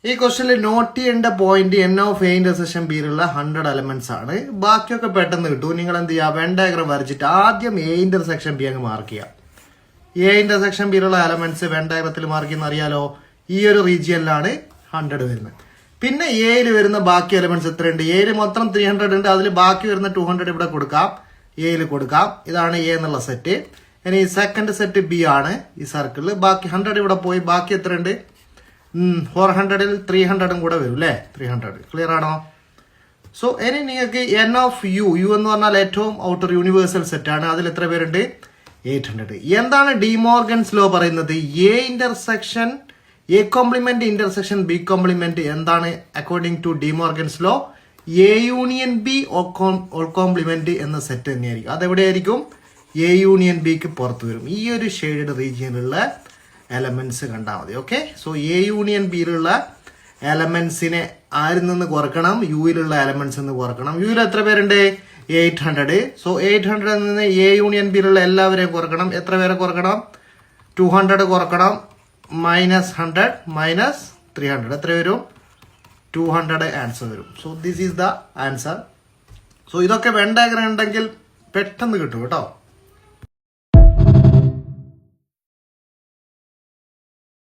ഈ ക്വസ്റ്റ്യനിൽ നോട്ട് ചെയ്യേണ്ട point N of A intersection ബിയിലുള്ള 100 എലമെന്റ്സ് ആണ്. ബാക്കിയൊക്കെ പെട്ടെന്ന് കിട്ടും. നിങ്ങൾ എന്ത് ചെയ്യുക, വെൻ ഡയഗ്രം വരച്ചിട്ട് ആദ്യം എ ഇന്റർസെക്ഷൻ ബി അങ്ങ് മാർക്ക് ചെയ്യാം. എ ഇന്റർസെക്ഷൻ ബിയിലുള്ള എലമെന്റ്സ് വെൻ ഡയഗ്രത്തിൽ മാർക്ക് ചെയ്യുന്ന അറിയാലോ, ഈ ഒരു റീജിയനിലാണ് 100 വരുന്നത്. പിന്നെ എയിൽ വരുന്ന ബാക്കി എലമെന്റ്സ് എത്രയുണ്ട്? എയിൽ മൊത്തം 300 ഉണ്ട്. അതിൽ ബാക്കി വരുന്ന 200 ഇവിടെ കൊടുക്കാം, എയിൽ കൊടുക്കാം. ഇതാണ് എ എന്നുള്ള സെറ്റ്. ഇനി സെക്കൻഡ് സെറ്റ് ബി ആണ് ഈ സർക്കിളിൽ. ബാക്കി 100 ഇവിടെ പോയി, ബാക്കി എത്രയുണ്ട്? 400ൽ 300 കൂടെ വരും അല്ലേ? 300 ക്ലിയർ ആണോ? സോ ഇനി നിങ്ങൾക്ക് എൻ ഓഫ് യു എന്ന് പറഞ്ഞാൽ ഏറ്റവും ഔട്ടർ യൂണിവേഴ്സൽ സെറ്റ് ആണ്. അതിൽ എത്ര പേരുണ്ട്? 800. എന്താണ് ഡിമോർഗൻസ് ലോ പറയുന്നത്? A intersection A complement intersection B complement എന്താണ് according to De Morgan's law? A union B whole complement എന്ന സെറ്റ് തന്നെയായിരിക്കും. അതെവിടെയായിരിക്കും? എ യൂണിയൻ ബിക്ക് പുറത്ത് വരും. ഈ ഒരു ഷെയ്ഡ് റീജിയനിലുള്ള എലമെന്റ്സ് കണ്ടാൽ മതി. ഓക്കെ, സോ എ യൂണിയൻ ബിയിലുള്ള എലമെന്റ്സിനെ ആരിൽ നിന്ന് കുറക്കണം? യുയിലുള്ള എലമെന്റ്സ് നിന്ന് കുറക്കണം. യുയിൽ എത്ര പേരുണ്ട്? 800. സോ 800 നിന്ന് എ യൂണിയൻ ബിയിലുള്ള എല്ലാവരെയും കുറക്കണം. എത്ര പേരെ കുറക്കണം? 200 കുറക്കണം. -100 -300 എത്ര വരും? 200 ആൻസർ വരും. So this is the answer. So ഇതൊക്കെ വെൻ ഡയഗ്രം ഉണ്ടെങ്കിൽ പെട്ടെന്ന് കിട്ടും കേട്ടോ.